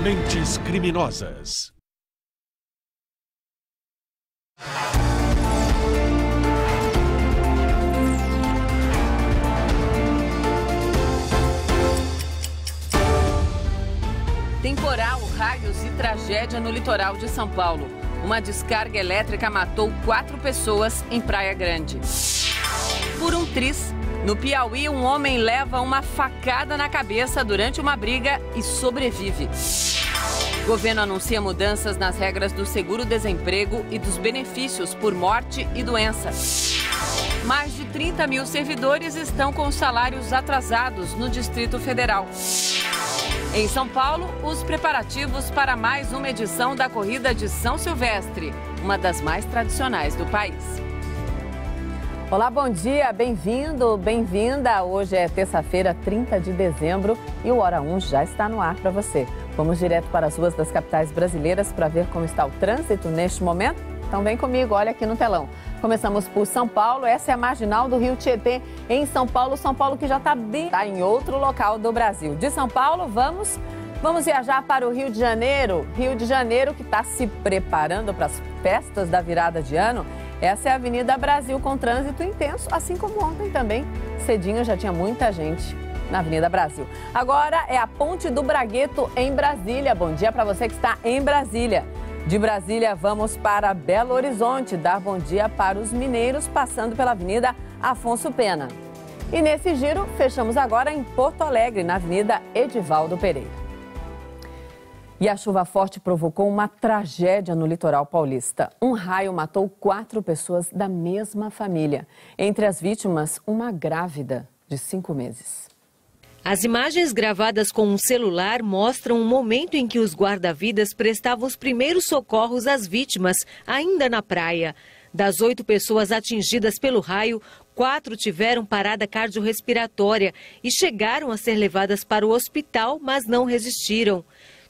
Mentes criminosas. Temporal, raios e tragédia no litoral de São Paulo. Uma descarga elétrica matou 4 pessoas em Praia Grande. Por um triz, no Piauí, um homem leva uma facada na cabeça durante uma briga e sobrevive. Governo anuncia mudanças nas regras do seguro-desemprego e dos benefícios por morte e doença. Mais de 30 mil servidores estão com salários atrasados no Distrito Federal. Em São Paulo, os preparativos para mais uma edição da Corrida de São Silvestre, uma das mais tradicionais do país. Olá, bom dia, bem-vindo, bem-vinda. Hoje é terça-feira, 30 de dezembro e o Hora 1 já está no ar para você. Vamos direto para as ruas das capitais brasileiras para ver como está o trânsito neste momento? Então vem comigo, olha aqui no telão. Começamos por São Paulo, essa é a marginal do Rio Tietê, em São Paulo que já está em outro local do Brasil. De São Paulo, vamos viajar para o Rio de Janeiro que está se preparando para as festas da virada de ano. Essa é a Avenida Brasil com trânsito intenso, assim como ontem também, cedinho já tinha muita gente na Avenida Brasil. Agora é a Ponte do Bragueto em Brasília. Bom dia para você que está em Brasília. De Brasília, vamos para Belo Horizonte, dar bom dia para os mineiros, passando pela Avenida Afonso Pena. E nesse giro, fechamos agora em Porto Alegre, na Avenida Edivaldo Pereira. E a chuva forte provocou uma tragédia no litoral paulista. Um raio matou 4 pessoas da mesma família. Entre as vítimas, uma grávida de 5 meses. As imagens gravadas com um celular mostram um momento em que os guarda-vidas prestavam os primeiros socorros às vítimas, ainda na praia. Das 8 pessoas atingidas pelo raio, 4 tiveram parada cardiorrespiratória e chegaram a ser levadas para o hospital, mas não resistiram.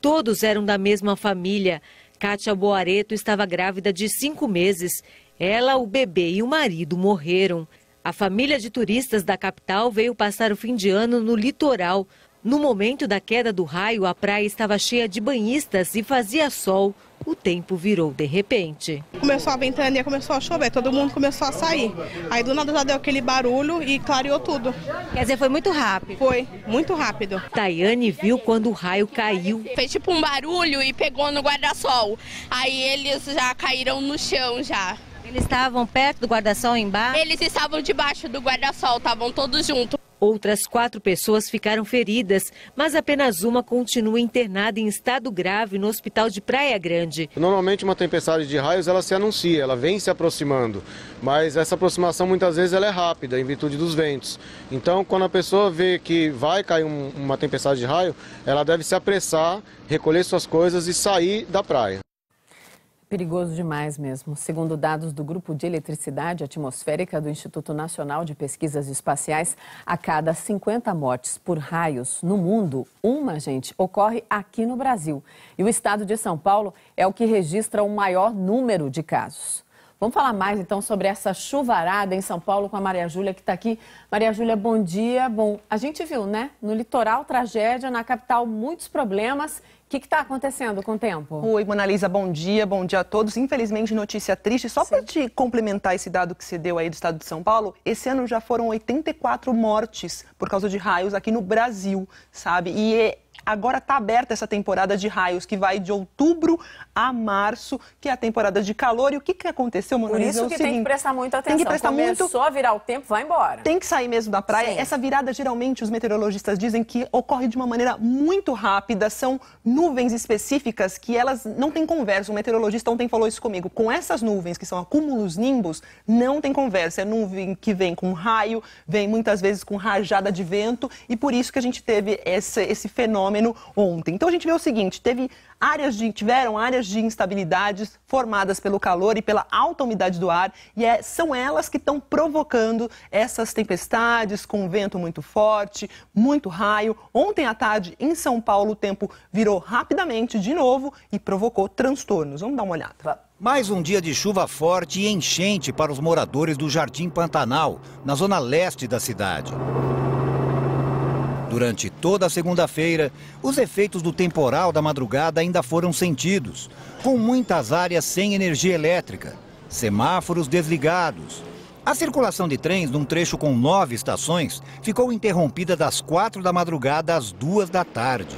Todos eram da mesma família. Kátia Boareto estava grávida de 5 meses. Ela, o bebê e o marido morreram. A família de turistas da capital veio passar o fim de ano no litoral. No momento da queda do raio, a praia estava cheia de banhistas e fazia sol. O tempo virou de repente. Começou a ventania, começou a chover, todo mundo começou a sair. Aí do nada já deu aquele barulho e clareou tudo. Quer dizer, foi muito rápido? Foi, muito rápido. Tayane viu quando o raio caiu. Fez tipo um barulho e pegou no guarda-sol. Aí eles já caíram no chão já. Eles estavam perto do guarda-sol embaixo? Eles estavam debaixo do guarda-sol, estavam todos juntos. Outras 4 pessoas ficaram feridas, mas apenas uma continua internada em estado grave no hospital de Praia Grande. Normalmente uma tempestade de raios ela se anuncia, ela vem se aproximando, mas essa aproximação muitas vezes ela é rápida em virtude dos ventos. Então quando a pessoa vê que vai cair uma tempestade de raio, ela deve se apressar, recolher suas coisas e sair da praia. Perigoso demais mesmo. Segundo dados do Grupo de Eletricidade Atmosférica do Instituto Nacional de Pesquisas Espaciais, a cada 50 mortes por raios no mundo, uma, gente, ocorre aqui no Brasil. E o estado de São Paulo é o que registra o maior número de casos. Vamos falar mais, então, sobre essa chuvarada em São Paulo com a Maria Júlia, que está aqui. Maria Júlia, bom dia. Bom, a gente viu, né? No litoral, tragédia, na capital, muitos problemas. O que está acontecendo com o tempo? Oi, Monalisa, bom dia a todos. Infelizmente, notícia triste. Só para te complementar esse dado que você deu aí do estado de São Paulo, esse ano já foram 84 mortes por causa de raios aqui no Brasil, sabe? Agora está aberta essa temporada de raios, que vai de outubro a março, que é a temporada de calor. E o que aconteceu, Monalisa? Por isso que tem que prestar muita atenção. Tem que prestar Começou a virar o tempo, vai embora. Tem que sair mesmo da praia. Sim. Essa virada, geralmente, os meteorologistas dizem que ocorre de uma maneira muito rápida. São nuvens específicas que elas não têm conversa. O meteorologista ontem falou isso comigo. Com essas nuvens, que são acúmulos nimbus, não tem conversa. É nuvem que vem com raio, vem muitas vezes com rajada de vento. E por isso que a gente teve esse fenômeno ontem. Então a gente vê o seguinte, tiveram áreas de instabilidades formadas pelo calor e pela alta umidade do ar, e são elas que estão provocando essas tempestades com vento muito forte, muito raio. Ontem à tarde, em São Paulo, o tempo virou rapidamente de novo e provocou transtornos. Vamos dar uma olhada. Mais um dia de chuva forte e enchente para os moradores do Jardim Pantanal, na zona leste da cidade. Durante toda a segunda-feira, os efeitos do temporal da madrugada ainda foram sentidos, com muitas áreas sem energia elétrica, semáforos desligados. A circulação de trens num trecho com 9 estações ficou interrompida das 4 da madrugada às 2 da tarde.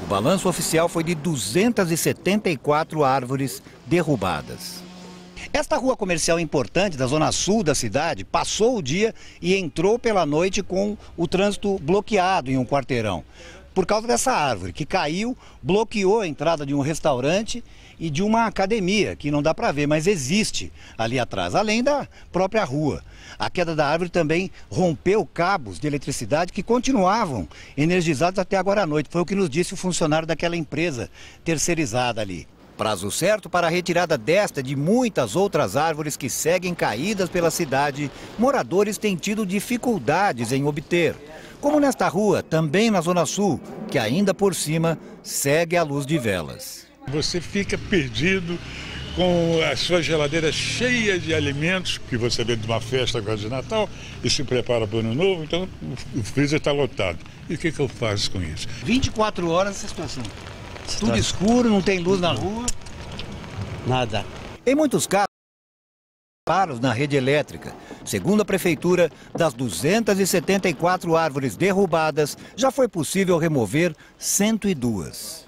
O balanço oficial foi de 274 árvores derrubadas. Esta rua comercial importante da zona sul da cidade passou o dia e entrou pela noite com o trânsito bloqueado em um quarteirão. Por causa dessa árvore que caiu, bloqueou a entrada de um restaurante e de uma academia, que não dá para ver, mas existe ali atrás, além da própria rua. A queda da árvore também rompeu cabos de eletricidade que continuavam energizados até agora à noite. Foi o que nos disse o funcionário daquela empresa terceirizada ali. Prazo certo para a retirada desta e de muitas outras árvores que seguem caídas pela cidade, moradores têm tido dificuldades em obter. Como nesta rua, também na Zona Sul, que ainda por cima segue à luz de velas. Você fica perdido com a sua geladeira cheia de alimentos, que você vem de uma festa agora de Natal e se prepara para o Ano Novo, então o freezer está lotado. E o que eu faço com isso? 24 horas essa situação. Tudo escuro, não tem luz na rua. Nada. Em muitos casos, paros na rede elétrica. Segundo a prefeitura, das 274 árvores derrubadas, já foi possível remover 102.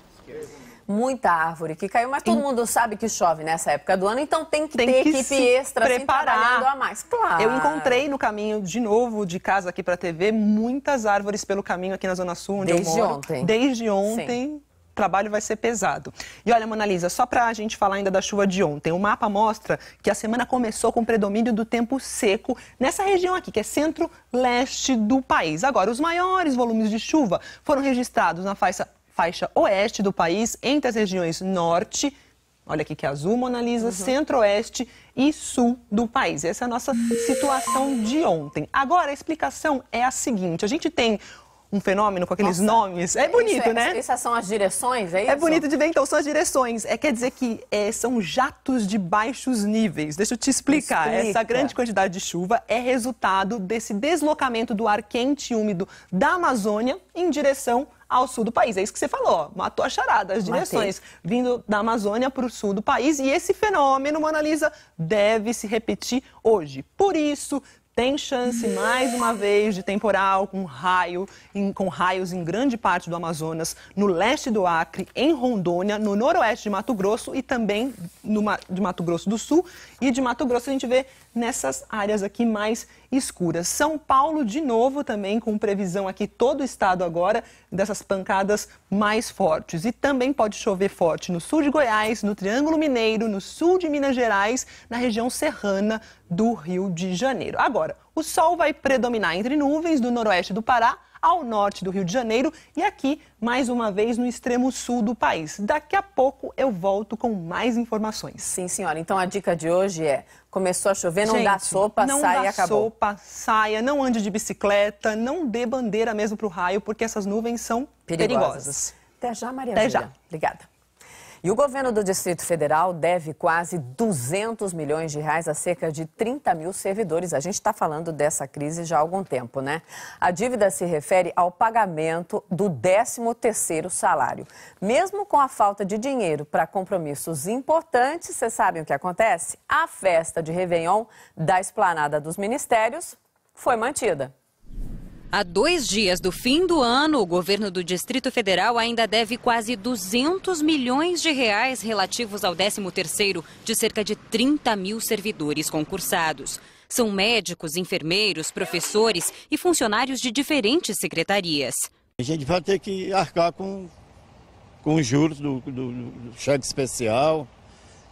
Muita árvore que caiu, mas todo mundo sabe que chove nessa época do ano, então tem que ter equipe extra preparar. Assim, trabalhando a mais. Claro. Eu encontrei no caminho, de novo, de casa aqui para a TV, muitas árvores pelo caminho aqui na Zona Sul, onde eu moro. Desde ontem. Sim. O trabalho vai ser pesado. E olha, Mona Lisa, só para a gente falar ainda da chuva de ontem, o mapa mostra que a semana começou com predomínio do tempo seco nessa região aqui, que é centro-leste do país. Agora, os maiores volumes de chuva foram registrados na faixa oeste do país, entre as regiões norte, olha aqui que é azul, Mona Lisa, centro-oeste e sul do país. Essa é a nossa situação de ontem. Agora, a explicação é a seguinte, a gente tem um fenômeno com aqueles nomes. É bonito, né? Essas são as direções, é isso? É bonito de ver, então, são as direções. Quer dizer que são jatos de baixos níveis. Deixa eu te explicar. Essa grande quantidade de chuva é resultado desse deslocamento do ar quente e úmido da Amazônia em direção ao sul do país. É isso que você falou, matou a charada, as direções vindo da Amazônia para o sul do país. E esse fenômeno, Mona Lisa, deve se repetir hoje. Por isso, tem chance, mais uma vez, de temporal com raios em grande parte do Amazonas, no leste do Acre, em Rondônia, no noroeste de Mato Grosso e também de Mato Grosso do Sul. E de Mato Grosso a gente vê nessas áreas aqui mais escuras. São Paulo, de novo, também com previsão aqui, todo o estado agora, dessas pancadas mais fortes. E também pode chover forte no sul de Goiás, no Triângulo Mineiro, no sul de Minas Gerais, na região serrana do Rio de Janeiro. Agora, o sol vai predominar entre nuvens do noroeste do Pará ao norte do Rio de Janeiro e aqui, mais uma vez, no extremo sul do país. Daqui a pouco eu volto com mais informações. Sim, senhora. Então a dica de hoje é, começou a chover, não dá sopa, saia e acabou. Não dá sopa, saia, não ande de bicicleta, não dê bandeira mesmo para o raio, porque essas nuvens são perigosas. Até já, Maria Até Júlia. já. Obrigada. E o governo do Distrito Federal deve quase 200 milhões de reais a cerca de 30 mil servidores. A gente está falando dessa crise já há algum tempo, né? A dívida se refere ao pagamento do 13º salário. Mesmo com a falta de dinheiro para compromissos importantes, vocês sabem o que acontece? A festa de Réveillon da Esplanada dos Ministérios foi mantida. Há 2 dias do fim do ano, o governo do Distrito Federal ainda deve quase 200 milhões de reais relativos ao 13º de cerca de 30 mil servidores concursados. São médicos, enfermeiros, professores e funcionários de diferentes secretarias. A gente vai ter que arcar com os juros do cheque especial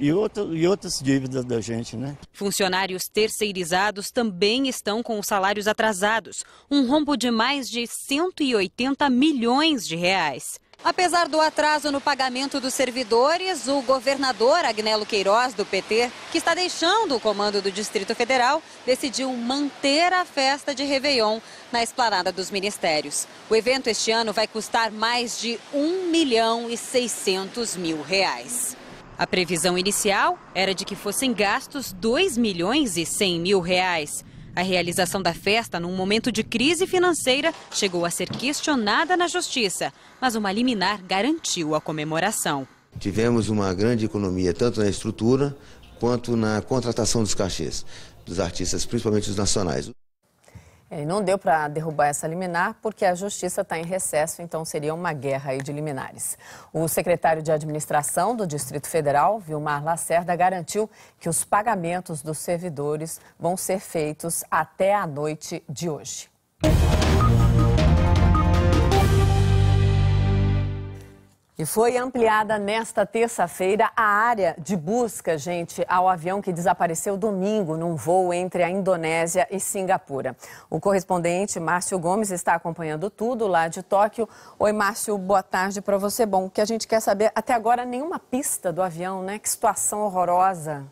e outras dívidas da gente, né? Funcionários terceirizados também estão com os salários atrasados, um rombo de mais de 180 milhões de reais. Apesar do atraso no pagamento dos servidores, o governador Agnello Queiroz, do PT, que está deixando o comando do Distrito Federal, decidiu manter a festa de Réveillon na Esplanada dos Ministérios. O evento este ano vai custar mais de 1.600.000 reais. A previsão inicial era de que fossem gastos 2.100.000 reais. A realização da festa, num momento de crise financeira, chegou a ser questionada na Justiça, mas uma liminar garantiu a comemoração. Tivemos uma grande economia, tanto na estrutura quanto na contratação dos cachês dos artistas, principalmente os nacionais. E não deu para derrubar essa liminar porque a Justiça está em recesso, então seria uma guerra aí de liminares. O secretário de Administração do Distrito Federal, Vilmar Lacerda, garantiu que os pagamentos dos servidores vão ser feitos até a noite de hoje. E foi ampliada nesta terça-feira a área de busca, gente, ao avião que desapareceu domingo num voo entre a Indonésia e Singapura. O correspondente Márcio Gomes está acompanhando tudo lá de Tóquio. Oi, Márcio, boa tarde para você. Bom, o que a gente quer saber, até agora nenhuma pista do avião, né? Que situação horrorosa.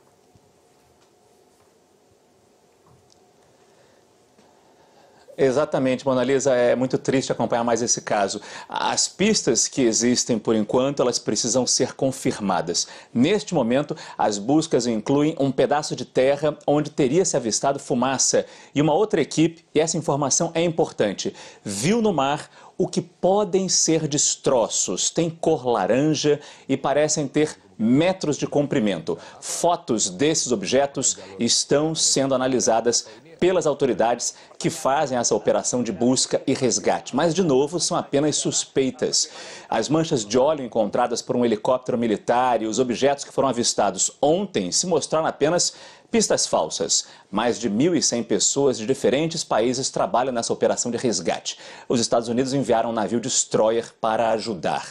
Exatamente, Mona Lisa, é muito triste acompanhar mais esse caso. As pistas que existem por enquanto, elas precisam ser confirmadas. Neste momento, as buscas incluem um pedaço de terra onde teria se avistado fumaça. E uma outra equipe, e essa informação é importante, viu no mar o que podem ser destroços. Tem cor laranja e parecem ter metros de comprimento. Fotos desses objetos estão sendo analisadas pelas autoridades que fazem essa operação de busca e resgate. Mas, de novo, são apenas suspeitas. As manchas de óleo encontradas por um helicóptero militar e os objetos que foram avistados ontem se mostraram apenas pistas falsas. Mais de 1.100 pessoas de diferentes países trabalham nessa operação de resgate. Os Estados Unidos enviaram um navio destroyer para ajudar.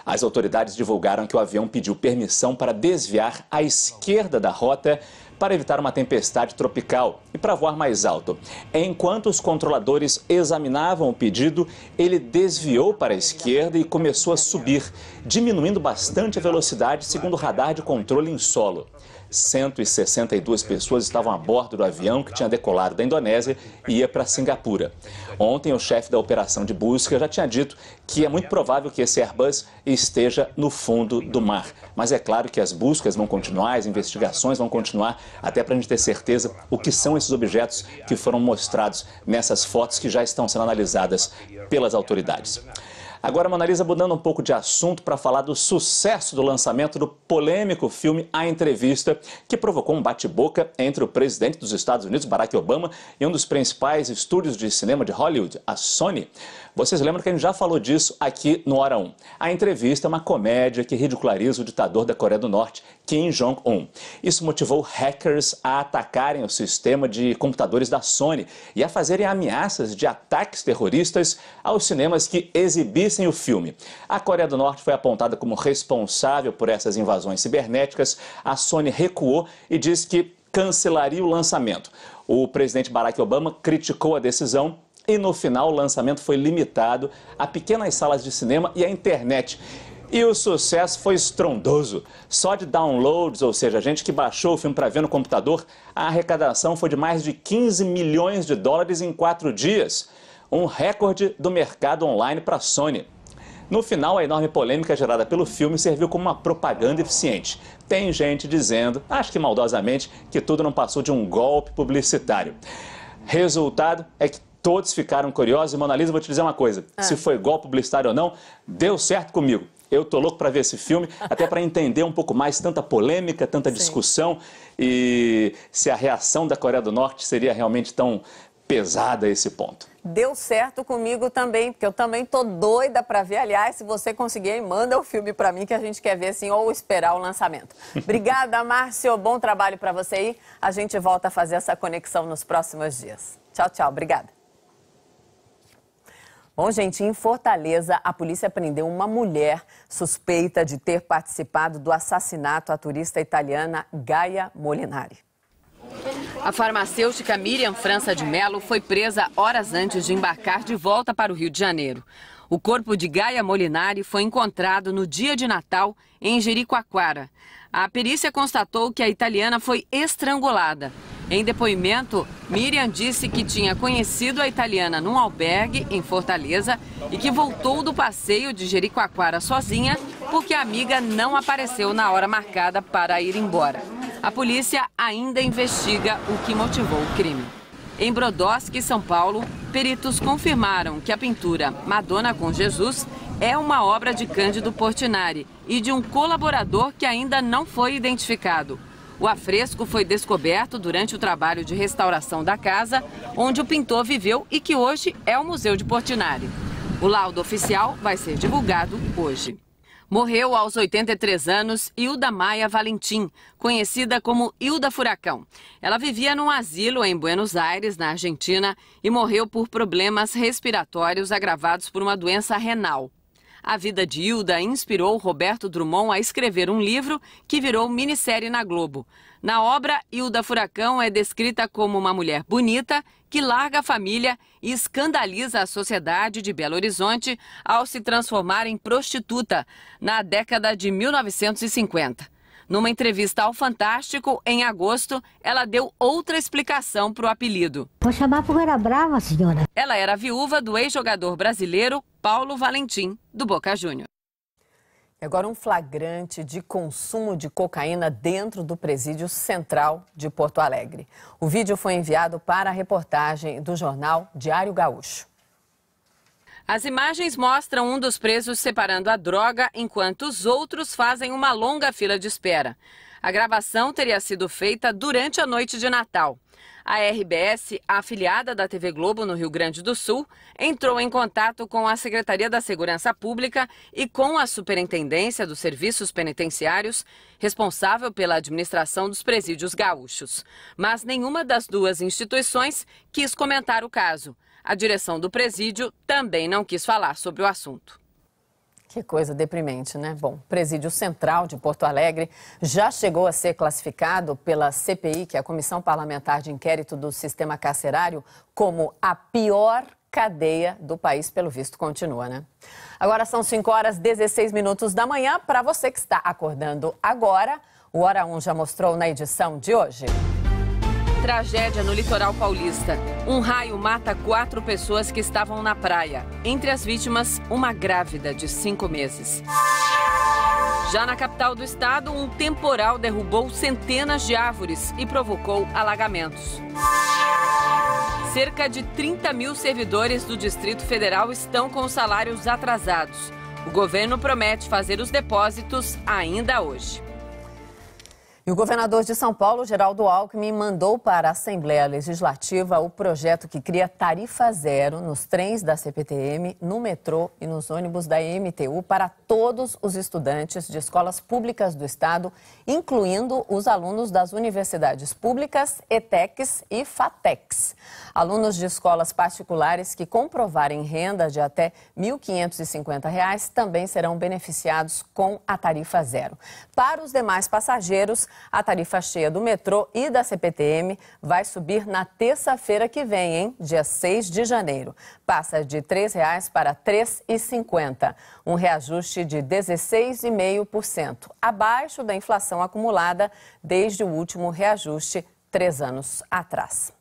As autoridades divulgaram que o avião pediu permissão para desviar à esquerda da rota para evitar uma tempestade tropical e para voar mais alto. Enquanto os controladores examinavam o pedido, ele desviou para a esquerda e começou a subir, diminuindo bastante a velocidade segundo o radar de controle em solo. 162 pessoas estavam a bordo do avião que tinha decolado da Indonésia e ia para Singapura. Ontem, o chefe da operação de busca já tinha dito que é muito provável que esse Airbus esteja no fundo do mar. Mas é claro que as buscas vão continuar, as investigações vão continuar, até para a gente ter certeza o que são esses objetos que foram mostrados nessas fotos que já estão sendo analisadas pelas autoridades. Agora, Mona Lisa, mudando um pouco de assunto para falar do sucesso do lançamento do polêmico filme A Entrevista, que provocou um bate-boca entre o presidente dos Estados Unidos, Barack Obama, e um dos principais estúdios de cinema de Hollywood, a Sony. Vocês lembram que a gente já falou disso aqui no Hora 1. A Entrevista é uma comédia que ridiculariza o ditador da Coreia do Norte, Kim Jong-un. Isso motivou hackers a atacarem o sistema de computadores da Sony e a fazerem ameaças de ataques terroristas aos cinemas que exibissem o filme. A Coreia do Norte foi apontada como responsável por essas invasões cibernéticas. A Sony recuou e disse que cancelaria o lançamento. O presidente Barack Obama criticou a decisão e, no final, o lançamento foi limitado a pequenas salas de cinema e à internet. E o sucesso foi estrondoso. Só de downloads, ou seja, gente que baixou o filme para ver no computador, a arrecadação foi de mais de 15 milhões de dólares em 4 dias. Um recorde do mercado online para a Sony. No final, a enorme polêmica gerada pelo filme serviu como uma propaganda eficiente. Tem gente dizendo, acho que maldosamente, que tudo não passou de um golpe publicitário. Resultado é que todos ficaram curiosos. E, Mona Lisa, vou te dizer uma coisa. Se foi golpe publicitário ou não, deu certo comigo. Eu tô louco para ver esse filme, até para entender um pouco mais tanta polêmica, tanta discussão e se a reação da Coreia do Norte seria realmente tão pesada a esse ponto. Deu certo comigo também, porque eu também tô doida para ver. Aliás, se você conseguir, manda o filme para mim que a gente quer ver assim ou esperar o lançamento. Obrigada, Márcio. Bom trabalho para você aí. A gente volta a fazer essa conexão nos próximos dias. Tchau, tchau. Obrigada. Bom, gente, em Fortaleza, a polícia prendeu uma mulher suspeita de ter participado do assassinato à turista italiana Gaia Molinari. A farmacêutica Miriam França de Mello foi presa horas antes de embarcar de volta para o Rio de Janeiro. O corpo de Gaia Molinari foi encontrado no dia de Natal em Jericoacoara. A perícia constatou que a italiana foi estrangulada. Em depoimento, Miriam disse que tinha conhecido a italiana num albergue em Fortaleza e que voltou do passeio de Jericoacoara sozinha porque a amiga não apareceu na hora marcada para ir embora. A polícia ainda investiga o que motivou o crime. Em Brodowski, São Paulo, peritos confirmaram que a pintura Madonna com Jesus é uma obra de Cândido Portinari e de um colaborador que ainda não foi identificado. O afresco foi descoberto durante o trabalho de restauração da casa, onde o pintor viveu e que hoje é o Museu de Portinari. O laudo oficial vai ser divulgado hoje. Morreu aos 83 anos Hilda Maia Valentim, conhecida como Hilda Furacão. Ela vivia num asilo em Buenos Aires, na Argentina, e morreu por problemas respiratórios agravados por uma doença renal. A vida de Hilda inspirou Roberto Drummond a escrever um livro que virou minissérie na Globo. Na obra, Hilda Furacão é descrita como uma mulher bonita que larga a família e escandaliza a sociedade de Belo Horizonte ao se transformar em prostituta na década de 1950. Numa entrevista ao Fantástico, em agosto, ela deu outra explicação para o apelido. Vou chamar porque era brava, senhora. Ela era viúva do ex-jogador brasileiro Paulo Valentim, do Boca Juniors. Agora um flagrante de consumo de cocaína dentro do presídio central de Porto Alegre. O vídeo foi enviado para a reportagem do jornal Diário Gaúcho. As imagens mostram um dos presos separando a droga enquanto os outros fazem uma longa fila de espera. A gravação teria sido feita durante a noite de Natal. A RBS, afiliada da TV Globo no Rio Grande do Sul, entrou em contato com a Secretaria da Segurança Pública e com a Superintendência dos Serviços Penitenciários, responsável pela administração dos presídios gaúchos. Mas nenhuma das duas instituições quis comentar o caso. A direção do presídio também não quis falar sobre o assunto. Que coisa deprimente, né? Bom, o Presídio Central de Porto Alegre já chegou a ser classificado pela CPI, que é a Comissão Parlamentar de Inquérito do Sistema Carcerário, como a pior cadeia do país, pelo visto continua, né? Agora são 5h16 da manhã. Para você que está acordando agora, o Hora 1 já mostrou na edição de hoje. Tragédia no litoral paulista. Um raio mata 4 pessoas que estavam na praia. Entre as vítimas, uma grávida de 5 meses. Já na capital do estado, um temporal derrubou centenas de árvores e provocou alagamentos. Cerca de 30 mil servidores do Distrito Federal estão com salários atrasados. O governo promete fazer os depósitos ainda hoje. E o governador de São Paulo, Geraldo Alckmin, mandou para a Assembleia Legislativa o projeto que cria tarifa zero nos trens da CPTM, no metrô e nos ônibus da MTU para todos os estudantes de escolas públicas do estado, incluindo os alunos das universidades públicas, ETECs e FATECs. Alunos de escolas particulares que comprovarem renda de até R$ 1.550 também serão beneficiados com a tarifa zero. Para os demais passageiros, a tarifa cheia do metrô e da CPTM vai subir na terça-feira que vem, hein? Dia 6 de janeiro. Passa de R$ 3,00 para R$ 3,50. Um reajuste de 16,5%, abaixo da inflação acumulada desde o último reajuste 3 anos atrás.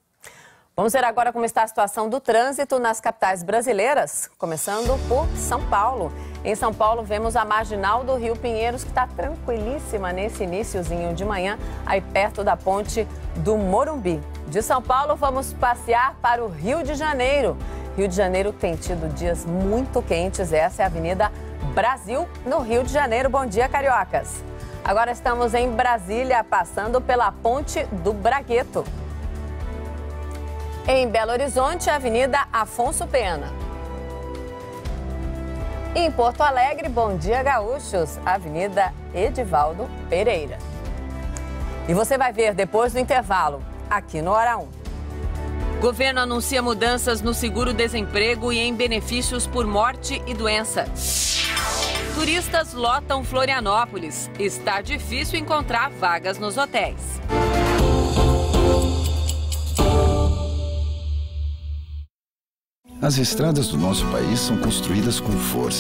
Vamos ver agora como está a situação do trânsito nas capitais brasileiras, começando por São Paulo. Em São Paulo, vemos a marginal do Rio Pinheiros, que está tranquilíssima nesse iniciozinho de manhã, aí perto da ponte do Morumbi. De São Paulo, vamos passear para o Rio de Janeiro. Rio de Janeiro tem tido dias muito quentes. Essa é a Avenida Brasil, no Rio de Janeiro. Bom dia, cariocas. Agora estamos em Brasília, passando pela ponte do Bragueto. Em Belo Horizonte, a Avenida Afonso Pena. Em Porto Alegre, bom dia, gaúchos, Avenida Edivaldo Pereira. E você vai ver depois do intervalo, aqui no Hora 1. Governo anuncia mudanças no seguro-desemprego e em benefícios por morte e doença. Turistas lotam Florianópolis. Está difícil encontrar vagas nos hotéis. As estradas do nosso país são construídas com força.